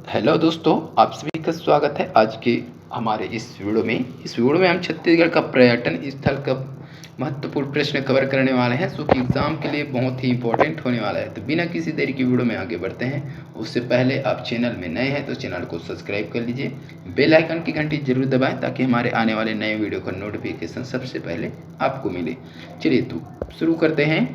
Hello दोस्तों, आप सभी का स्वागत है आज के हमारे इस वीडियो में। हम छत्तीसगढ़ का पर्यटन स्थल का महत्वपूर्ण प्रश्न कवर करने वाले हैं, जो कि एग्ज़ाम के लिए बहुत ही इंपॉर्टेंट होने वाला है। तो बिना किसी देरी की वीडियो में आगे बढ़ते हैं। उससे पहले आप चैनल में नए हैं तो चैनल को सब्सक्राइब कर लीजिए, बेल आइकन की घंटी जरूर दबाएं ताकि हमारे आने वाले नए वीडियो का नोटिफिकेशन सबसे पहले आपको मिले। चलिए तो शुरू करते हैं।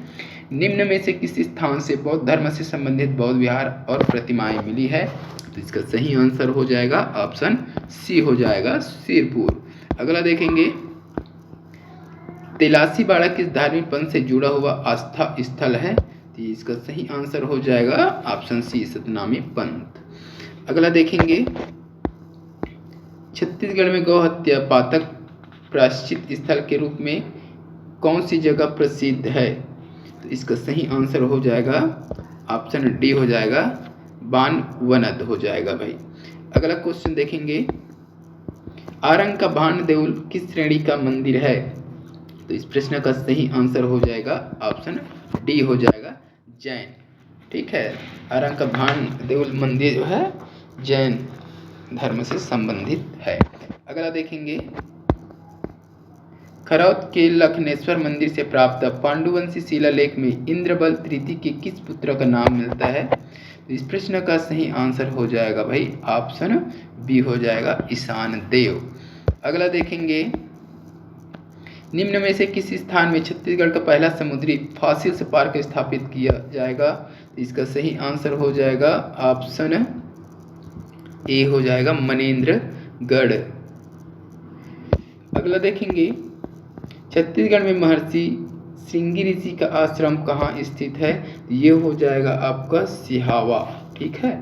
निम्न में से किस स्थान से बौद्ध धर्म से संबंधित बौद्ध विहार और प्रतिमाएं मिली है? तो इसका सही आंसर हो जाएगा ऑप्शन सी हो जाएगा, सिरपुर। अगला देखेंगे, तेलासीबाड़ा किस धार्मिक पंथ से जुड़ा हुआ आस्था स्थल है? तो इसका सही आंसर हो जाएगा ऑप्शन सी, सतनामी पंथ। अगला देखेंगे, छत्तीसगढ़ में गौ हत्या पातक प्रायश्चित स्थल के रूप में कौन सी जगह प्रसिद्ध है? तो इसका सही आंसर हो जाएगा ऑप्शन डी हो जाएगा, बानवनद हो जाएगा भाई। अगला क्वेश्चन देखेंगे, आरंग का भान देउल किस श्रेणी का मंदिर है? तो इस प्रश्न का सही आंसर हो जाएगा ऑप्शन डी हो जाएगा, जैन। ठीक है, आरंग का भान देउल मंदिर जो है जैन धर्म से संबंधित है। अगला देखेंगे, खरौद के लखनेश्वर मंदिर से प्राप्त पांडुवंशी शिलालेख में इंद्रबल तृतीय के किस पुत्र का नाम मिलता है? तो इस प्रश्न का सही आंसर हो जाएगा भाई ऑप्शन बी हो जाएगा, ईशान देव। अगला देखेंगे, निम्न में से किस स्थान में छत्तीसगढ़ का पहला समुद्री फॉसिल्स पार्क स्थापित किया जाएगा? तो इसका सही आंसर हो जाएगा ऑप्शन ए हो जाएगा, मनेन्द्रगढ़। अगला देखेंगे, छत्तीसगढ़ में महर्षि श्रृंगी ऋषि का आश्रम कहाँ स्थित है? ये हो जाएगा आपका सिहावा। ठीक है।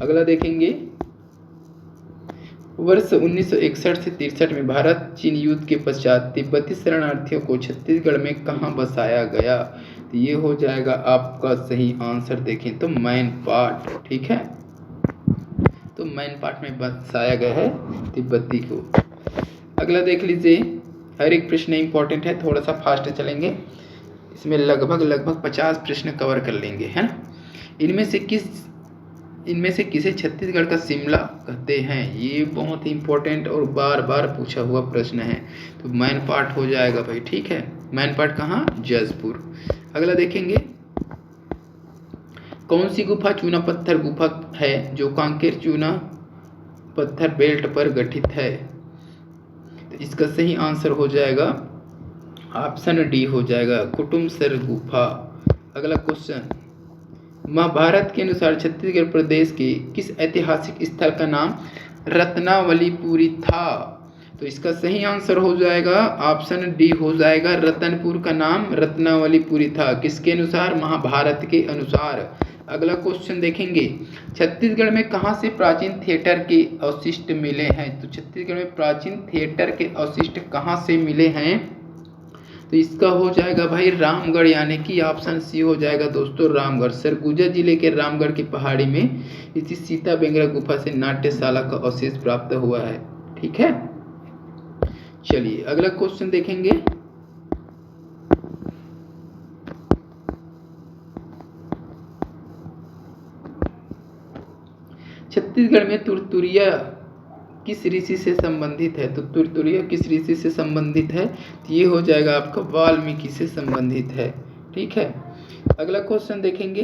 अगला देखेंगे, वर्ष 1961 से 63 में भारत चीन युद्ध के पश्चात तिब्बती शरणार्थियों को छत्तीसगढ़ में कहाँ बसाया गया? तो ये हो जाएगा आपका सही आंसर देखें तो मैनपाट। ठीक है, तो मैनपाट में बसाया गया है तिब्बती को। अगला देख लीजिए, हर एक प्रश्न इंपॉर्टेंट है, थोड़ा सा फास्ट चलेंगे। इसमें लगभग 50 प्रश्न कवर कर लेंगे, है ना। इनमें से किसे छत्तीसगढ़ का शिमला कहते हैं? ये बहुत ही इंपॉर्टेंट और बार बार पूछा हुआ प्रश्न है। तो मैनपाट हो जाएगा भाई। ठीक है, मैनपाट कहाँ? जसपुर। अगला देखेंगे, कौन सी गुफा चूना पत्थर गुफा है जो कांकेर चूना पत्थर बेल्ट पर गठित है? तो इसका सही आंसर हो जाएगा ऑप्शन डी हो जाएगा, कुटुमसर गुफा। अगला क्वेश्चन, महाभारत के अनुसार छत्तीसगढ़ प्रदेश के किस ऐतिहासिक स्थल का नाम रत्नावलीपुरी था? तो इसका सही आंसर हो जाएगा ऑप्शन डी हो जाएगा, रतनपुर का नाम रत्नावलीपुरी था। किसके अनुसार? महाभारत के अनुसार। अगला क्वेश्चन देखेंगे, छत्तीसगढ़ में कहाँ से प्राचीन थिएटर के अवशिष्ट मिले हैं? तो छत्तीसगढ़ में प्राचीन थिएटर के अवशिष्ट कहाँ से मिले हैं? तो इसका हो जाएगा भाई रामगढ़, यानी कि ऑप्शन सी हो जाएगा दोस्तों, रामगढ़। सरगुजा जिले के रामगढ़ की पहाड़ी में इसी सीता बेंगरा गुफा से नाट्यशाला का अवशेष प्राप्त हुआ है। ठीक है, चलिए अगला क्वेश्चन देखेंगे, छत्तीसगढ़ में तुरतुरिया किस ऋषि से संबंधित है? तो तुरतुरिया किस ऋषि से संबंधित है? तो ये हो जाएगा आपका वाल्मीकि से संबंधित है। ठीक है, अगला क्वेश्चन देखेंगे,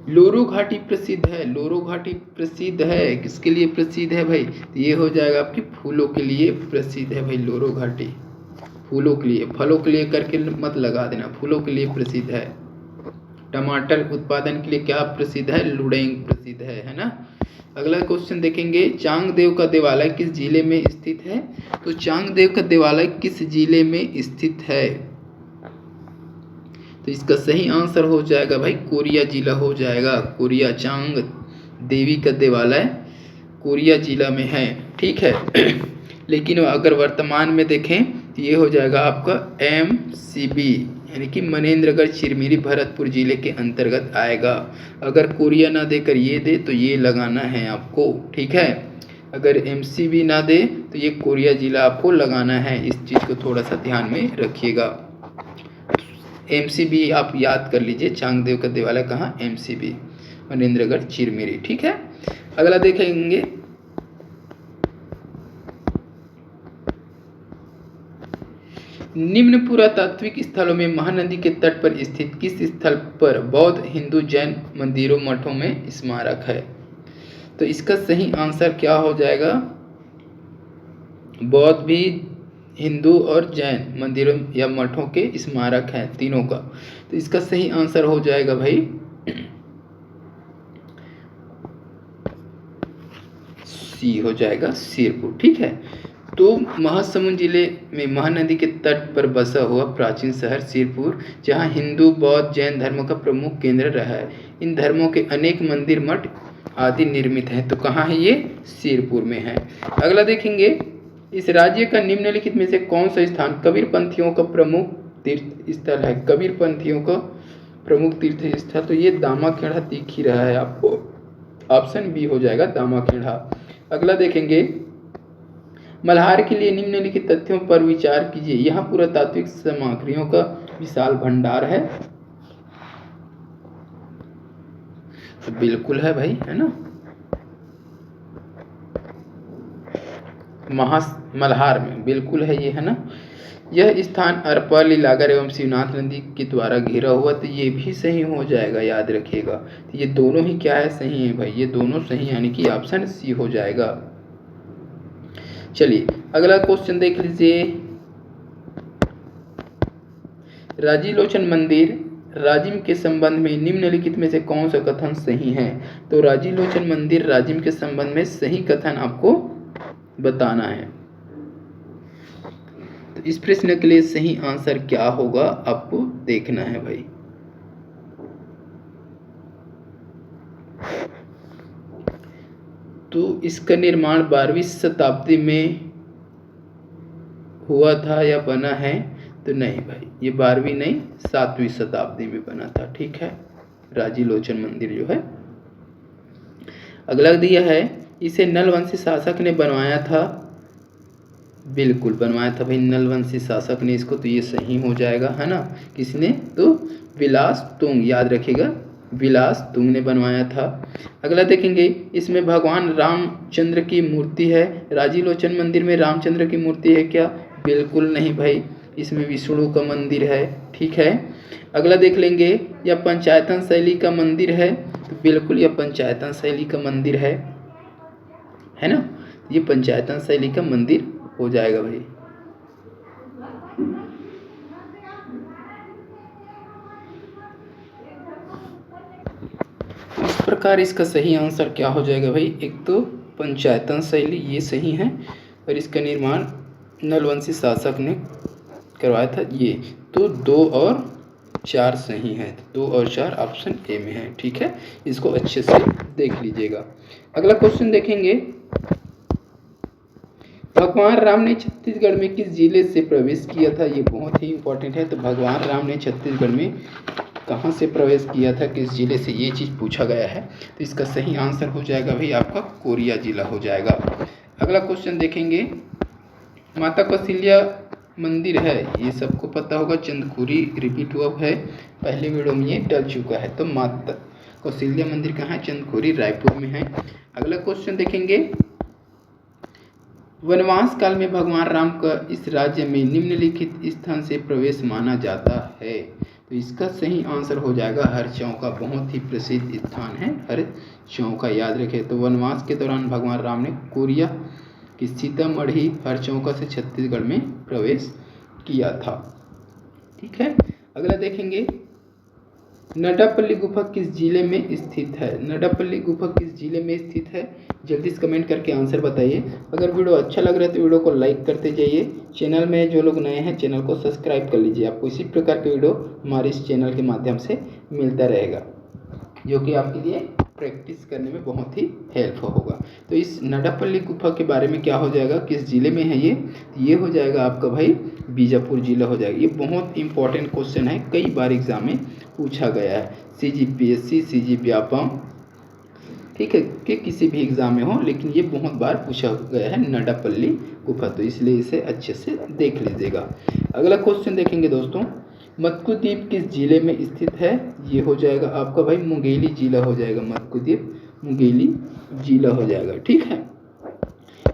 लोरो घाटी प्रसिद्ध है। लोरो घाटी प्रसिद्ध है, किसके लिए प्रसिद्ध है भाई? तो ये हो जाएगा आपके फूलों के लिए प्रसिद्ध है भाई लोरो घाटी। फूलों के लिए, फलों के लिए करके मत लगा देना, फूलों के लिए प्रसिद्ध है। टमाटर उत्पादन के लिए क्या प्रसिद्ध है? लुडेंग प्रसिद्ध है ना। अगला क्वेश्चन देखेंगे, चांगदेव का देवालय किस जिले में स्थित है? तो चांगदेव का देवालय किस जिले में स्थित है? तो इसका सही आंसर हो जाएगा भाई कोरिया जिला हो जाएगा। कोरिया, चांग देवी का देवालय कोरिया जिला में है। ठीक है लेकिन अगर वर्तमान में देखें तो ये हो जाएगा आपका MCB, यानी कि मनेन्द्रगढ़ चिरमिरी भरतपुर जिले के अंतर्गत आएगा। अगर कोरिया ना देकर ये दे तो ये लगाना है आपको। ठीक है, अगर MCB ना दे तो ये कोरिया जिला आपको लगाना है। इस चीज़ को थोड़ा सा ध्यान में रखिएगा। MCB आप याद कर लीजिए, चांगदेव का देवालय कहाँ, MCB मनेंद्रगढ़ चिरमिरी। ठीक है, अगला देखेंगे निम्न पुरातात्विक स्थलों में महानदी के तट पर स्थित किस स्थल पर बौद्ध, हिंदू, जैन मंदिरों, मठों में स्मारक है। तो इसका सही आंसर क्या हो जाएगा, बौद्ध भी, हिंदू और जैन मंदिरों या मठों के स्मारक हैं तीनों का। तो इसका सही आंसर हो जाएगा भाई सी हो जाएगा, सिरपुर। ठीक है, तो महासमुंद जिले में महानदी के तट पर बसा हुआ प्राचीन शहर सिरपुर, जहां हिंदू, बौद्ध, जैन धर्म का प्रमुख केंद्र रहा है। इन धर्मों के अनेक मंदिर, मठ आदि निर्मित हैं। तो कहाँ है ये, सिरपुर में है। अगला देखेंगे, इस राज्य का निम्नलिखित में से कौन सा स्थान कबीर पंथियों का प्रमुख तीर्थ स्थल है। कबीर पंथियों का प्रमुख तीर्थ स्थल, तो ये दामाखेड़ा दिख ही रहा है आपको, ऑप्शन बी हो जाएगा दामाखेड़ा। अगला देखेंगे, मल्हार के लिए निम्नलिखित तथ्यों पर विचार कीजिए। यहाँ पुरातात्विक सामग्रियों का विशाल भंडार है। तो बिल्कुल है भाई, है ना, मल्हार में बिल्कुल है ये, है ना। यह स्थान अरपा, लीलागर एवं शिवनाथ नदी के द्वारा घिरा हुआ, तो ये भी सही हो जाएगा, याद रखिएगा। तो ये दोनों ही क्या है, सही है भाई, ये दोनों सही, यानी कि ऑप्शन सी हो जाएगा। चलिए अगला क्वेश्चन देख लीजिए, राजीलोचन मंदिर राजिम के संबंध में निम्नलिखित में से कौन सा कथन सही है। तो राजीलोचन मंदिर राजिम के संबंध में सही कथन आपको बताना है। तो इस प्रश्न के लिए सही आंसर क्या होगा आपको देखना है भाई। तो इसका निर्माण 12वीं शताब्दी में हुआ था या बना है। तो नहीं भाई, ये 12वीं नहीं, 7वीं शताब्दी में बना था। ठीक है, राजीलोचन मंदिर जो है। अगला दिया है, इसे नलवंशी शासक ने बनवाया था। बिल्कुल बनवाया था भाई, नलवंशी शासक ने इसको, तो ये सही हो जाएगा, है ना। किसने, तो विलास तुंग, याद रखिएगा, विलास तुंग ने बनवाया था। अगला देखेंगे, इसमें भगवान रामचंद्र की मूर्ति है। राजीलोचन मंदिर में रामचंद्र की मूर्ति है क्या, बिल्कुल नहीं भाई, इसमें विष्णु का मंदिर है। ठीक है, अगला देख लेंगे, यह पंचायतन शैली का मंदिर है। तो बिल्कुल यह पंचायतन शैली का मंदिर है ना, ये पंचायतन शैली का मंदिर हो जाएगा भाई। इस प्रकार इसका सही आंसर क्या हो जाएगा भाई, एक तो पंचायतन शैली ये सही है, और इसका निर्माण नलवंशी शासक ने करवाया था ये। तो 2 और 4 सही है, 2 और 4 ऑप्शन ए में है। ठीक है, इसको अच्छे से देख लीजिएगा। अगला क्वेश्चन देखेंगे, भगवान राम ने छत्तीसगढ़ में किस जिले से प्रवेश किया था। ये बहुत ही इंपॉर्टेंट है। तो भगवान राम ने छत्तीसगढ़ में कहाँ से प्रवेश किया था, किस जिले से, ये चीज़ पूछा गया है। तो इसका सही आंसर हो जाएगा भाई आपका कोरिया जिला हो जाएगा। अगला क्वेश्चन देखेंगे, माता कौशल्या मंदिर है, ये सबको पता होगा, चंदखुरी रिपीट हुआ है, पहले वीडियो में ये डल चुका है। तो माता कौशल्या मंदिर कहाँ है, चंदखुरी रायपुर में है। अगला क्वेश्चन देखेंगे, वनवास काल में भगवान राम का इस राज्य में निम्नलिखित स्थान से प्रवेश माना जाता है। तो इसका सही आंसर हो जाएगा हरचौका, बहुत ही प्रसिद्ध स्थान है हरचौका, याद रखें। तो वनवास के दौरान भगवान राम ने कोरिया की सीतामढ़ी हरचौका से छत्तीसगढ़ में प्रवेश किया था। ठीक है, अगला देखेंगे, नडापल्ली गुफा किस जिले में स्थित है। नडापल्ली गुफा किस जिले में स्थित है, जल्दी से कमेंट करके आंसर बताइए। अगर वीडियो अच्छा लग रहा है तो वीडियो को लाइक करते जाइए। चैनल में जो लोग नए हैं चैनल को सब्सक्राइब कर लीजिए, आपको इसी प्रकार के वीडियो हमारे इस चैनल के माध्यम से मिलता रहेगा, जो कि आपके लिए प्रैक्टिस करने में बहुत ही हेल्प होगा। तो इस नडापल्ली गुफा के बारे में क्या हो जाएगा, किस जिले में है ये हो जाएगा आपका भाई बीजापुर जिला हो जाएगा। ये बहुत इंपॉर्टेंट क्वेश्चन है, कई बार एग्जाम में पूछा गया है, CGPSC, CG व्यापम, ठीक है, कि किसी भी एग्जाम में हो, लेकिन ये बहुत बार पूछा गया है नडापल्ली गुफा, तो इसलिए इसे अच्छे से देख लीजिएगा। अगला क्वेश्चन देखेंगे दोस्तों, मत्कुद्वीप किस जिले में स्थित है? ये हो जाएगा आपका भाई मुंगेली जिला हो जाएगा, मत्कुद्वीप मुंगेली जिला हो जाएगा। ठीक है,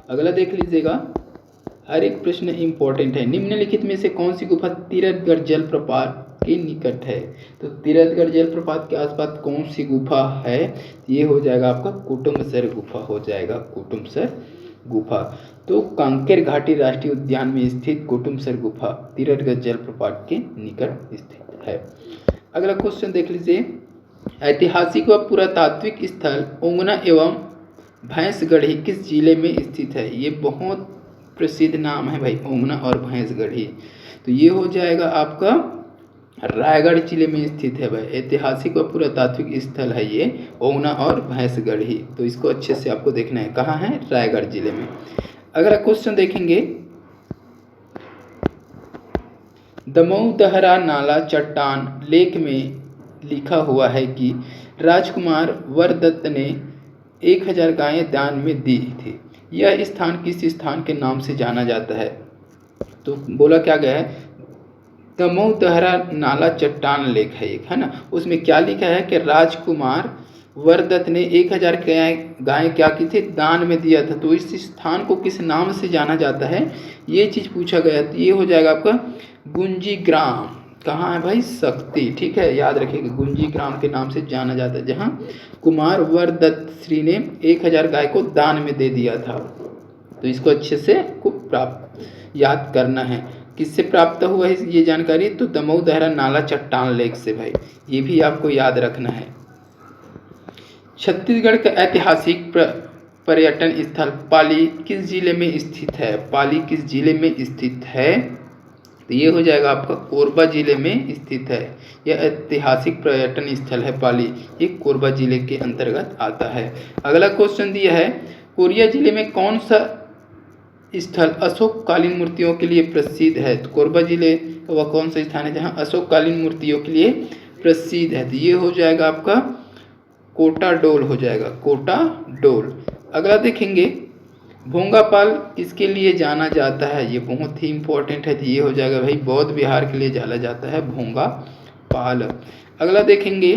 अगला देख लीजिएगा, हर एक प्रश्न इंपॉर्टेंट है। निम्नलिखित में से कौन सी गुफा तीरथगढ़ जलप्रपात के निकट है? तो तीरथगढ़ जलप्रपात के आसपास कौन सी गुफा है? ये हो जाएगा आपका कुटुम्बसर गुफा हो जाएगा, कुटुम्बसर गुफा। तो कांकेर घाटी राष्ट्रीय उद्यान में स्थित कुटुम्बसर गुफा तीरथगढ़ जलप्रपात के निकट स्थित है। अगला क्वेश्चन देख लीजिए, ऐतिहासिक व पुरातात्विक स्थल ओंगना एवं भैंसगढ़ी किस जिले में स्थित है? ये बहुत प्रसिद्ध नाम है भाई, ओंगना और भैंसगढ़ी। तो ये हो जाएगा आपका रायगढ़ जिले में स्थित है भाई। ऐतिहासिक व पुरातात्विक स्थल है ये ओंगना और भैंसगढ़ी। तो इसको अच्छे से आपको देखना है, कहाँ है? रायगढ़ जिले में। अगला क्वेश्चन देखेंगे, दमोदहरा नाला चट्टान लेख में लिखा हुआ है कि राजकुमार वरदत्त ने 1000 गायें दान में दी थी। यह स्थान किस स्थान के नाम से जाना जाता है? तो बोला क्या गया है, दमोदहरा नाला चट्टान लेख है एक, है ना। उसमें क्या लिखा है कि राजकुमार वरदत्त ने 1000 गायें क्या की थी? दान में दिया था। तो इस स्थान को किस नाम से जाना जाता है, ये चीज़ पूछा गया। तो ये हो जाएगा आपका गुंजी ग्राम। कहाँ है भाई? शक्ति। ठीक है, याद रखिएगा, गुंजी ग्राम के नाम से जाना जाता है, जहाँ कुमार वरदत्त श्री ने 1000 गाय को दान में दे दिया था। तो इसको अच्छे से खूब प्राप्त याद करना है। किससे प्राप्त हुआ है ये जानकारी? तो दमोदहरा नाला चट्टान लेख से भाई, ये भी आपको याद रखना है। छत्तीसगढ़ का ऐतिहासिक पर्यटन स्थल पाली किस जिले में स्थित है? पाली किस जिले में स्थित है? तो ये हो जाएगा आपका कोरबा जिले में स्थित है। यह ऐतिहासिक पर्यटन स्थल है पाली, ये कोरबा जिले के अंतर्गत आता है। अगला क्वेश्चन दिया है, कोरिया जिले में कौन सा स्थल अशोककालीन मूर्तियों के लिए प्रसिद्ध है? तो कोरबा जिले का वह कौन सा स्थान है जहाँ अशोककालीन मूर्तियों के लिए प्रसिद्ध है? तो ये हो जाएगा आपका कोटा डोल हो जाएगा, कोटा डोल। अगला देखेंगे, भोंगापाल किसके लिए जाना जाता है? ये बहुत ही इंपॉर्टेंट है। तो ये हो जाएगा भाई बौद्ध विहार के लिए जाना जाता है भोंगापाल। अगला देखेंगे,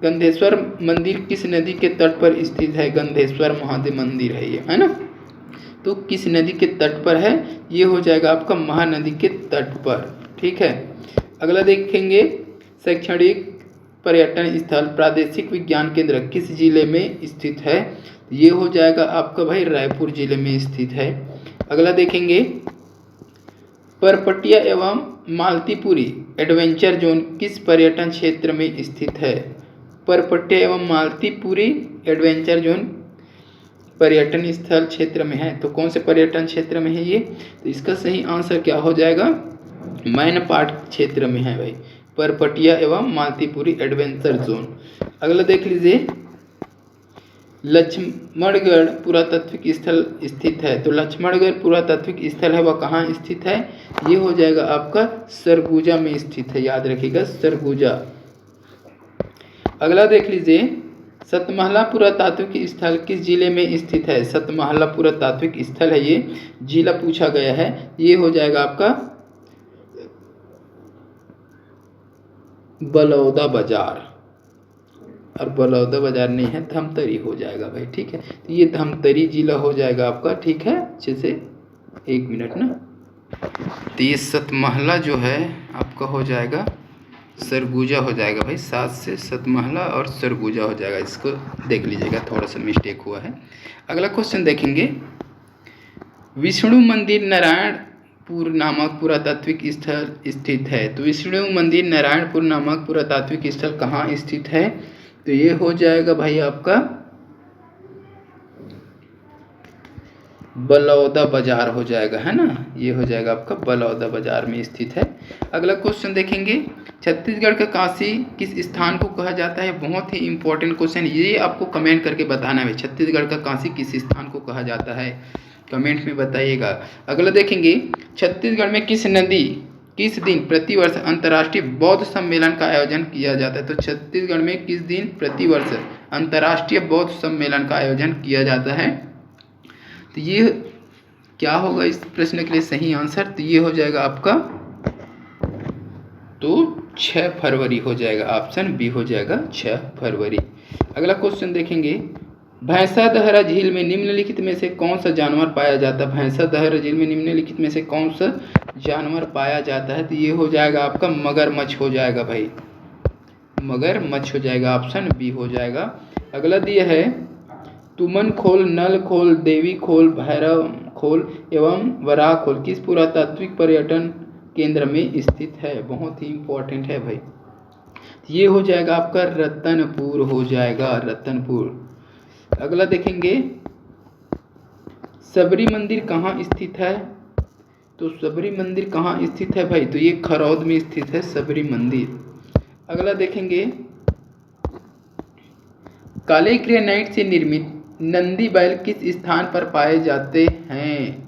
गंधेश्वर मंदिर किस नदी के तट पर स्थित है? गंधेश्वर महादेव मंदिर है ये, है ना। तो किस नदी के तट पर है? ये हो जाएगा आपका महानदी के तट पर। ठीक है, अगला देखेंगे, शैक्षणिक पर्यटन स्थल प्रादेशिक विज्ञान केंद्र किस जिले में स्थित है? ये हो जाएगा आपका भाई रायपुर जिले में स्थित है। अगला देखेंगे, परपटिया एवं मालतीपुरी एडवेंचर जोन किस पर्यटन क्षेत्र में स्थित है? परपटिया एवं मालतीपुरी एडवेंचर जोन पर्यटन स्थल क्षेत्र में है। तो कौन से पर्यटन क्षेत्र में है ये? तो इसका सही आंसर क्या हो जाएगा? मैनपाट क्षेत्र में है भाई, परपटिया एवं मालतीपुरी एडवेंचर जोन। अगला देख लीजिए, लक्ष्मणगढ़ पुरातात्विक स्थल स्थित है। तो लक्ष्मणगढ़ पुरातात्विक स्थल है वह कहाँ स्थित है? ये हो जाएगा आपका सरगुजा में स्थित है, याद रखिएगा सरगुजा। अगला देख लीजिए, सतमहला पुरातात्विक स्थल किस जिले में स्थित है? सतमहला पुरातात्विक स्थल है ये, जिला पूछा गया है। ये हो जाएगा आपका बलौदा बाजार, और बलौदा बाजार नहीं है, धमतरी हो जाएगा भाई। ठीक है, तो ये धमतरी जिला हो जाएगा आपका। ठीक है, अच्छे से 1 मिनट ना। तो ये सतमहला जो है आपका हो जाएगा सरगुजा हो जाएगा भाई, 7 से सतमहला और सरगुजा हो जाएगा। इसको देख लीजिएगा, थोड़ा सा मिस्टेक हुआ है। अगला क्वेश्चन देखेंगे, विष्णु मंदिर नारायणपुर नामक पुरातात्विक स्थल स्थित है। तो विष्णु मंदिर नारायणपुर नामक पुरातात्विक स्थल कहाँ स्थित है? तो ये हो जाएगा भाई आपका बलौदा बाजार हो जाएगा, है ना। ये हो जाएगा आपका बलौदा बाजार में स्थित है। अगला क्वेश्चन देखेंगे, छत्तीसगढ़ का काशी किस स्थान को कहा जाता है? बहुत ही इंपॉर्टेंट क्वेश्चन, ये आपको कमेंट करके बताना है। छत्तीसगढ़ का काशी किस स्थान को कहा जाता है? कमेंट में बताइएगा। अगला देखेंगे, छत्तीसगढ़ में किस नदी किस दिन प्रतिवर्ष अंतर्राष्ट्रीय बौद्ध सम्मेलन का आयोजन किया जाता है? तो छत्तीसगढ़ में किस दिन प्रतिवर्ष अंतर्राष्ट्रीय बौद्ध सम्मेलन का आयोजन किया जाता है? तो ये क्या होगा इस प्रश्न के लिए सही आंसर? तो ये हो जाएगा आपका, तो 6 फरवरी हो जाएगा, ऑप्शन बी हो जाएगा 6 फरवरी। अगला क्वेश्चन देखेंगे, भैंसादहरा झील में निम्नलिखित में से कौन सा जानवर पाया जाता है? भैंसादहरा झील में निम्नलिखित में से कौन सा जानवर पाया जाता है? तो ये हो जाएगा आपका मगरमच्छ हो जाएगा भाई, मगरमच्छ हो जाएगा, ऑप्शन बी हो जाएगा। अगला दिया है, तुमन खोल, नल खोल, देवी खोल, भैरव खोल एवं वराह खोल किस पुरातात्विक पर्यटन केंद्र में स्थित है? बहुत ही इंपॉर्टेंट है भाई। ये हो जाएगा आपका रतनपुर हो जाएगा, रतनपुर। अगला देखेंगे, सबरी मंदिर कहाँ स्थित है? तो सबरी मंदिर कहाँ स्थित है भाई? तो ये खरौद में स्थित है सबरी मंदिर। अगला देखेंगे, काले ग्रेनाइट से निर्मित नंदी बैल किस स्थान पर पाए जाते हैं?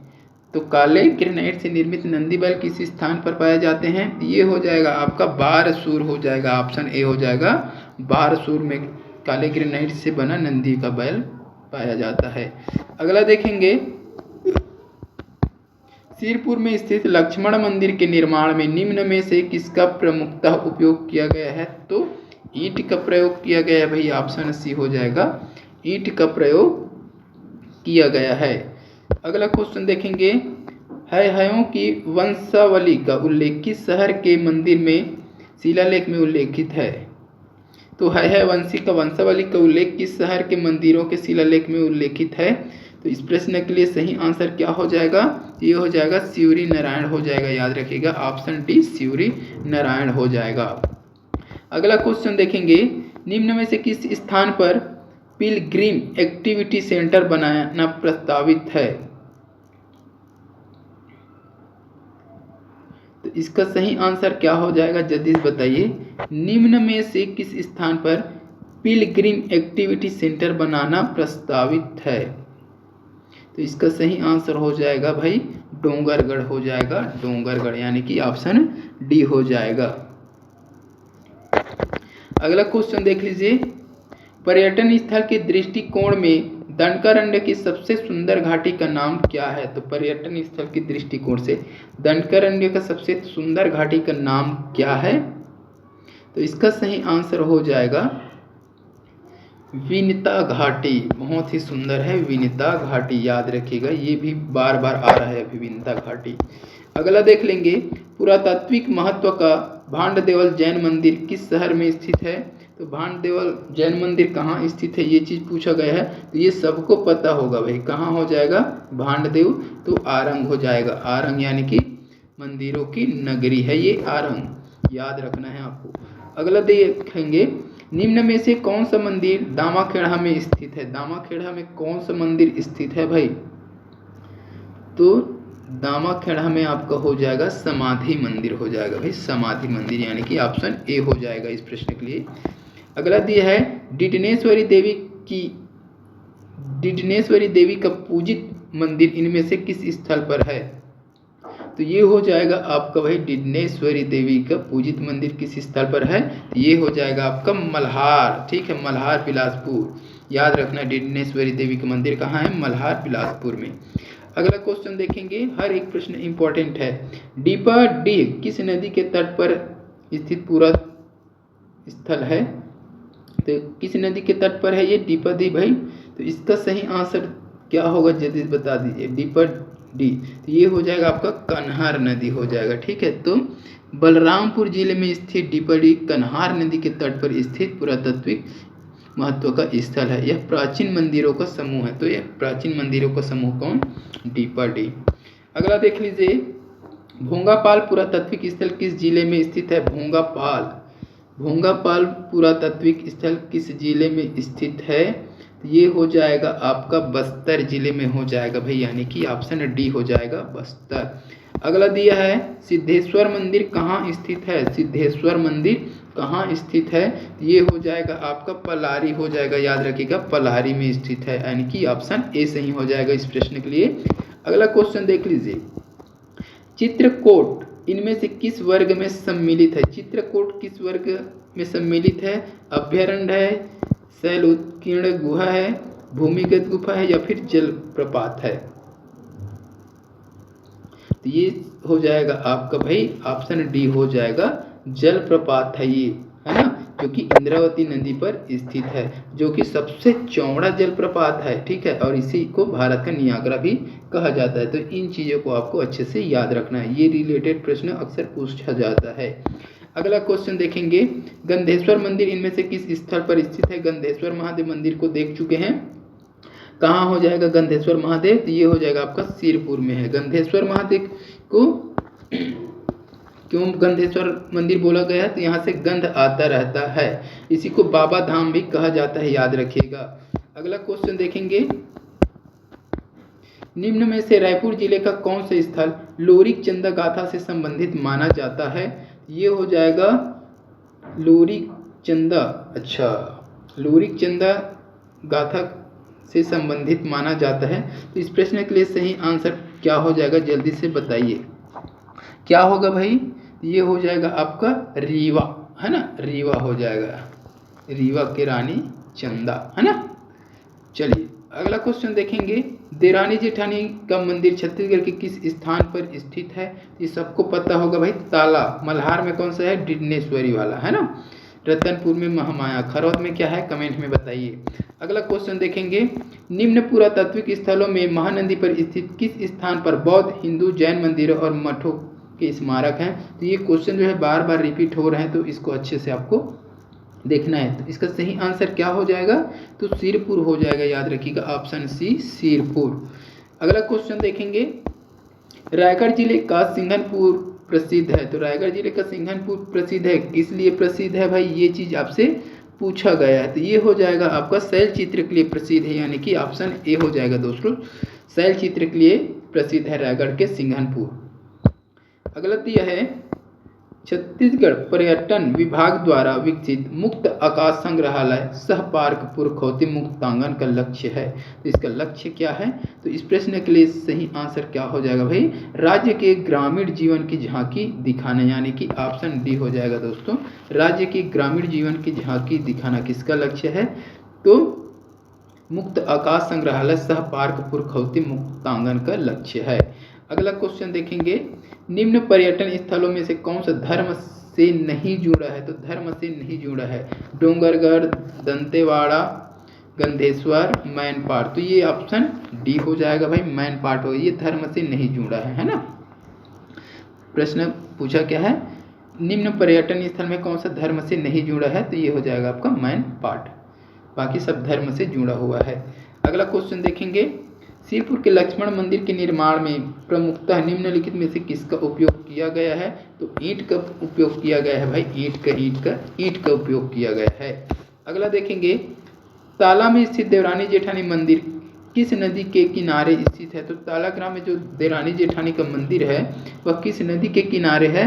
तो काले ग्रेनाइट से निर्मित नंदी बैल किस स्थान पर पाए जाते हैं? ये हो जाएगा आपका बारसूर हो जाएगा, ऑप्शन ए हो जाएगा, बारसूर में काले ग्रेनाइट से बना नंदी का बैल पाया जाता है। अगला देखेंगे, सिरपुर में स्थित लक्ष्मण मंदिर के निर्माण में निम्न में से किसका प्रमुखतः उपयोग किया गया है? तो ईंट का प्रयोग किया गया है भाई, ऑप्शन सी हो जाएगा, ईंट का प्रयोग किया गया है। अगला क्वेश्चन देखेंगे, हयों की वंशावली का उल्लेख किस शहर के मंदिर में शिलालेख में उल्लेखित है? तो है वंशी का वंशावली का उल्लेख किस शहर के मंदिरों के शिलालेख में उल्लेखित है? तो इस प्रश्न के लिए सही आंसर क्या हो जाएगा? ये हो जाएगा सिवरी नारायण हो जाएगा, याद रखिएगा, ऑप्शन डी सिवरी नारायण हो जाएगा। अगला क्वेश्चन देखेंगे, निम्न में से किस स्थान पर पिलग्रिम एक्टिविटी सेंटर बनाना प्रस्तावित है? तो इसका सही आंसर क्या हो जाएगा जल्दी बताइए। निम्न में से किस स्थान पर पिलग्रिम एक्टिविटी सेंटर बनाना प्रस्तावित है? तो इसका सही आंसर हो जाएगा भाई डोंगरगढ़ हो जाएगा, डोंगरगढ़, यानी कि ऑप्शन डी हो जाएगा। अगला क्वेश्चन देख लीजिए, पर्यटन स्थल के दृष्टिकोण में दंडकारण्य की सबसे सुंदर घाटी का नाम क्या है? तो पर्यटन स्थल के दृष्टिकोण से दंडकारण्य का सबसे सुंदर घाटी का नाम क्या है? तो इसका सही आंसर हो जाएगा विनिता घाटी, बहुत ही सुंदर है विनिता घाटी, याद रखिएगा, ये भी बार बार आ रहा है अभी विनिता घाटी। अगला देख लेंगे, पुरातात्विक महत्व का भांडदेवल जैन मंदिर किस शहर में स्थित है? तो भांडदेवल जैन मंदिर कहाँ स्थित है, ये चीज़ पूछा गया है, तो ये सबको पता होगा भाई, कहाँ हो जाएगा भांडदेव? तो आरंग हो जाएगा, आरंग यानी कि मंदिरों की नगरी है ये आरंग, याद रखना है आपको। अगला देखेंगे, निम्न में से कौन सा मंदिर दामाखेड़ा में स्थित है? दामाखेड़ा में कौन सा मंदिर स्थित है भाई? तो दामाखेड़ा में आपका हो जाएगा समाधि मंदिर हो जाएगा भाई, समाधि मंदिर, यानी कि ऑप्शन ए हो जाएगा इस प्रश्न के लिए। अगला दिया है, डिडनेश्वरी देवी का पूजित मंदिर इनमें से किस स्थल पर है? तो ये हो जाएगा आपका भाई डिडनेश्वरी देवी का पूजित मंदिर किस स्थल पर है? ये हो जाएगा आपका मल्हार, ठीक है, मल्हार बिलासपुर, याद रखना डिडनेश्वरी देवी का मंदिर कहाँ है? मल्हार बिलासपुर में। अगला क्वेश्चन देखेंगे, हर एक प्रश्न इंपॉर्टेंट है, डीपा डी किस नदी के तट पर स्थित पूरा स्थल है? तो किस नदी के तट पर है ये डीपा डी भाई? तो इसका सही आंसर क्या होगा जल्दी बता दीजिए, डीपा डी, तो ये हो जाएगा आपका कन्हार नदी हो जाएगा, ठीक है। तो बलरामपुर जिले में स्थित डीपा-डी कन्हार नदी के तट पर स्थित पुरातात्विक महत्व का स्थल है। यह प्राचीन मंदिरों का समूह है। तो यह प्राचीन मंदिरों का समूह कौन? डीपा-डी। अगला देख लीजिए, भोंगापाल पुरातात्विक स्थल किस जिले में स्थित है? भोंगापाल पुरातात्विक स्थल किस जिले में स्थित है? ये हो जाएगा आपका बस्तर जिले में हो जाएगा भाई, यानी कि ऑप्शन डी हो जाएगा बस्तर। अगला दिया है, सिद्धेश्वर मंदिर कहाँ स्थित है? सिद्धेश्वर मंदिर कहाँ स्थित है? ये हो जाएगा आपका पलारी हो जाएगा, याद रखिएगा पलारी में स्थित है, यानी कि ऑप्शन ए सही हो जाएगा इस प्रश्न के लिए। अगला क्वेश्चन देख लीजिए, चित्रकूट इनमें से किस वर्ग में सम्मिलित है? चित्रकूट किस वर्ग में सम्मिलित है? अभ्यारण्य है, शैल उत्कीर्ण गुहा है, भूमिगत गुफा है, या फिर जलप्रपात है? तो ये हो जाएगा आपका भाई ऑप्शन डी हो जाएगा जलप्रपात है ये, है ना, जो कि इंद्रावती नदी पर स्थित है, जो कि सबसे चौड़ा जलप्रपात है, ठीक है, और इसी को भारत का नियाग्रा भी कहा जाता है। तो इन चीज़ों को आपको अच्छे से याद रखना है, ये रिलेटेड प्रश्न अक्सर पूछा जाता है। अगला क्वेश्चन देखेंगे, गंधेश्वर मंदिर इनमें से किस स्थल पर स्थित है? गंधेश्वर महादेव मंदिर को देख चुके हैं, कहाँ हो जाएगा गंधेश्वर महादेव? तो ये हो जाएगा आपका सिरपुर में है। गंधेश्वर महादेव को क्यों गंधेश्वर मंदिर बोला गया है? तो यहाँ से गंध आता रहता है, इसी को बाबा धाम भी कहा जाता है, याद रखिएगा। अगला क्वेश्चन देखेंगे, निम्न में से रायपुर जिले का कौन सा स्थल लोरिक चंदा गाथा से संबंधित माना जाता है? ये हो जाएगा लोरिक चंदा, अच्छा, लोरिक चंदा गाथा से संबंधित माना जाता है। तो इस प्रश्न के लिए सही आंसर क्या हो जाएगा, जल्दी से बताइए, क्या होगा भाई? ये हो जाएगा आपका रीवा, है ना, रीवा हो जाएगा, रीवा की रानी चंदा, है ना। चलिए अगला क्वेश्चन देखेंगे, देरानी जेठानी का मंदिर छत्तीसगढ़ के किस स्थान पर स्थित है? ये सबको पता होगा भाई, ताला मल्हार में कौन सा है? डिडनेश्वरी वाला, है ना। रतनपुर में महामाया, खरौद में क्या है? कमेंट में बताइए। अगला क्वेश्चन देखेंगे, निम्न पुरातात्विक स्थलों में महानदी पर स्थित किस स्थान पर बौद्ध, हिंदू, जैन मंदिरों और मठों के स्मारक हैं? तो ये क्वेश्चन जो है बार बार रिपीट हो रहे हैं, तो इसको अच्छे से आपको देखना है। तो इसका सही आंसर क्या हो जाएगा? तो सिरपुर हो जाएगा, याद रखिएगा, ऑप्शन सी सिरपुर। अगला क्वेश्चन देखेंगे, रायगढ़ जिले का सिंघनपुर प्रसिद्ध है। तो रायगढ़ जिले का सिंघनपुर प्रसिद्ध है, किस लिए प्रसिद्ध है भाई? ये चीज आपसे पूछा गया है। तो ये हो जाएगा आपका शैल चित्र के लिए प्रसिद्ध है, यानी कि ऑप्शन ए हो जाएगा दोस्तों, शैल चित्र के लिए प्रसिद्ध है रायगढ़ के सिंघनपुर। अगला दिया है, छत्तीसगढ़ पर्यटन विभाग द्वारा विकसित मुक्त आकाश संग्रहालय सह पार्क पुरखौती मुक्तांगन का लक्ष्य है। तो इसका लक्ष्य क्या है? तो इस प्रश्न के लिए सही आंसर क्या हो जाएगा भाई? राज्य के ग्रामीण जीवन की झांकी दिखाना, यानी कि ऑप्शन डी हो जाएगा दोस्तों, राज्य की ग्रामीण जीवन की झांकी दिखाना किसका लक्ष्य है? तो मुक्त आकाश संग्रहालय सह पार्क पुरखौती मुक्तांगन का लक्ष्य है। अगला क्वेश्चन देखेंगे, निम्न पर्यटन स्थलों में से कौन सा धर्म से नहीं जुड़ा है? तो धर्म से नहीं जुड़ा है, डोंगरगढ़, दंतेवाड़ा, गंधेश्वर, मैनपाट। तो ये ऑप्शन डी हो जाएगा भाई, मैनपाट हो, ये धर्म से नहीं जुड़ा है ना। प्रश्न पूछा क्या है, निम्न पर्यटन स्थल में कौन सा धर्म से नहीं जुड़ा है? तो ये हो जाएगा आपका मैनपाट, बाकी सब धर्म से जुड़ा हुआ है। अगला क्वेश्चन देखेंगे, सिरपुर के लक्ष्मण मंदिर के निर्माण में प्रमुखतः निम्नलिखित में से किसका उपयोग किया गया है? तो ईंट का उपयोग किया गया है भाई, ईंट का उपयोग किया गया है। अगला देखेंगे, ताला में स्थित देवरानी जेठानी मंदिर किस नदी के किनारे स्थित है? तो ताला ग्राम में जो देवरानी जेठानी का मंदिर है वह किस नदी के किनारे है?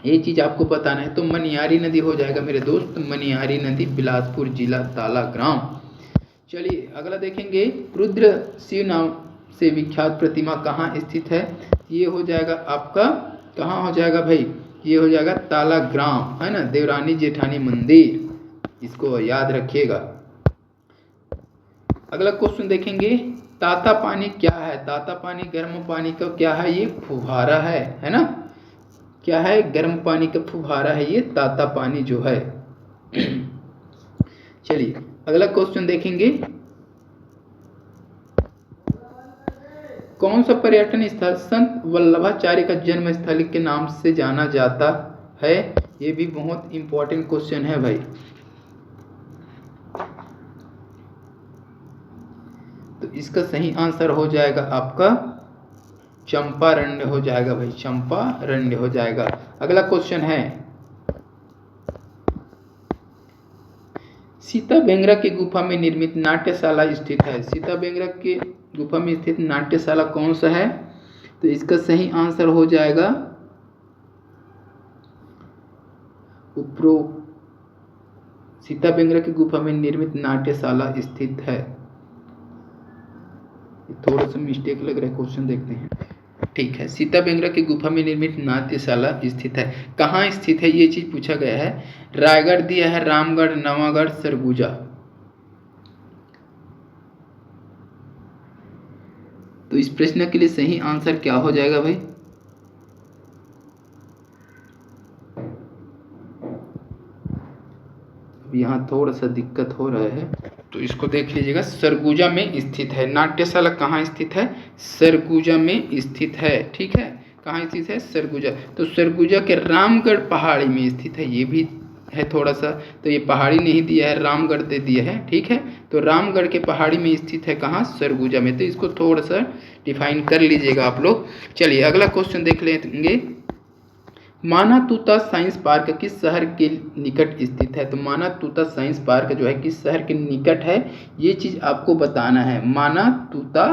ये चीज आपको बताना है। तो मनियारी नदी हो जाएगा मेरे दोस्त, मनियारी नदी, बिलासपुर जिला, ताला ग्राम। चलिए अगला देखेंगे, रुद्र शिव नाम से विख्यात प्रतिमा कहाँ स्थित है? ये हो जाएगा आपका, कहाँ हो जाएगा भाई? ये हो जाएगा ताला ग्राम, है ना, देवरानी जेठानी मंदिर, इसको याद रखिएगा। अगला क्वेश्चन देखेंगे, ताता पानी क्या है? ताता पानी गर्म पानी का क्या है? ये फुहारा है ना, क्या है? गर्म पानी का फुहारा है ये ताता पानी जो है। चलिए अगला क्वेश्चन देखेंगे, कौन सा पर्यटन स्थल संत वल्लभाचार्य का जन्म स्थल के नाम से जाना जाता है? ये भी बहुत इंपॉर्टेंट क्वेश्चन है भाई। तो इसका सही आंसर हो जाएगा आपका चंपारण्य हो जाएगा भाई, चंपारण्य हो जाएगा। अगला क्वेश्चन है, सीता बेंगरा की गुफा में निर्मित नाट्यशाला स्थित है। सीता बेंगरा की गुफा में स्थित नाट्यशाला कौन सा है? तो इसका सही आंसर हो जाएगा उपरोक्त, सीता बेंगरा की गुफा में निर्मित नाट्यशाला स्थित है। थोड़ा सा मिस्टेक लग रहा है, क्वेश्चन देखते हैं। ठीक है, सीता बेंगरा की गुफा में निर्मित नाट्यशाला स्थित है। कहाँ स्थित है ये चीज पूछा गया है। रायगढ़ दिया है, रामगढ़, नवागढ़, सरगुजा। तो इस प्रश्न के लिए सही आंसर क्या हो जाएगा भाई? यहाँ थोड़ा सा दिक्कत हो रहा है, तो इसको देख लीजिएगा। सरगुजा में स्थित है। नाट्यशाला कहाँ स्थित है? सरगुजा में स्थित है। ठीक है, कहाँ स्थित है? सरगुजा। तो सरगुजा के रामगढ़ पहाड़ी में स्थित है, ये भी है थोड़ा सा। तो ये पहाड़ी नहीं दिया है, रामगढ़ दे दिया है। ठीक है, तो रामगढ़ के पहाड़ी में स्थित है कहाँ? सरगुजा में। तो इसको थोड़ा सा डिफाइन कर लीजिएगा आप लोग। चलिए अगला क्वेश्चन देख लेंगे। माना तूता साइंस पार्क किस शहर के निकट स्थित है? तो माना तूता साइंस पार्क जो है किस शहर के निकट है, ये चीज़ आपको बताना है। माना तूता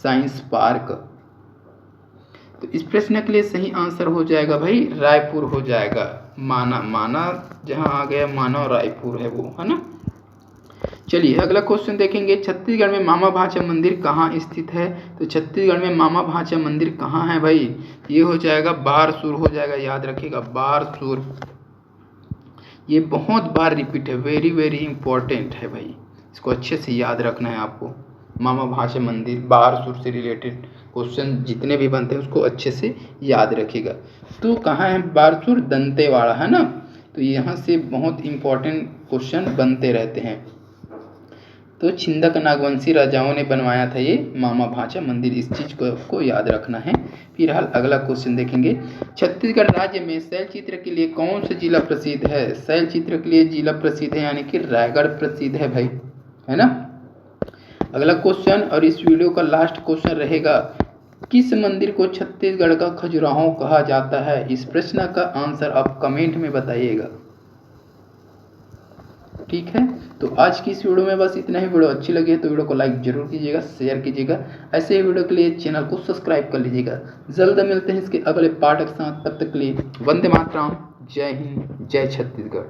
साइंस पार्क, तो इस प्रश्न के लिए सही आंसर हो जाएगा भाई रायपुर हो जाएगा। माना जहाँ आ गया, माना और रायपुर है वो, है ना। चलिए अगला क्वेश्चन देखेंगे। छत्तीसगढ़ में मामा भांचा मंदिर कहाँ स्थित है? तो छत्तीसगढ़ में मामा भांचा मंदिर कहाँ है भाई? ये हो जाएगा बारसूर हो जाएगा, याद रखिएगा बारसूर। ये बहुत बार रिपीट है, वेरी वेरी इंपॉर्टेंट है भाई, इसको अच्छे से याद रखना है आपको। मामा भांचा मंदिर, बारसूर से रिलेटेड क्वेश्चन जितने भी बनते हैं उसको अच्छे से याद रखिएगा। तो कहाँ है बारसूर? दंतेवाड़ा, है ना। तो यहाँ से बहुत इंपॉर्टेंट क्वेश्चन बनते रहते हैं। तो छिंदक नागवंशी राजाओं ने बनवाया था ये मामा भांचा मंदिर, इस चीज़ को याद रखना है। फिलहाल अगला क्वेश्चन देखेंगे। छत्तीसगढ़ राज्य में शैलचित्र के लिए कौन सा जिला प्रसिद्ध है? शैलचित्र के लिए जिला प्रसिद्ध है यानी कि रायगढ़ प्रसिद्ध है भाई, है ना। अगला क्वेश्चन और इस वीडियो का लास्ट क्वेश्चन रहेगा, किस मंदिर को छत्तीसगढ़ का खजुराहो कहा जाता है? इस प्रश्न का आंसर आप कमेंट में बताइएगा। ठीक है, तो आज की इस वीडियो में बस इतना ही। वीडियो अच्छी लगी है तो वीडियो को लाइक जरूर कीजिएगा, शेयर कीजिएगा। ऐसे ही वीडियो के लिए चैनल को सब्सक्राइब कर लीजिएगा। जल्द मिलते हैं इसके अगले पार्ट के साथ, तब तक के लिए वंदे मातरम, जय हिंद, जय छत्तीसगढ़।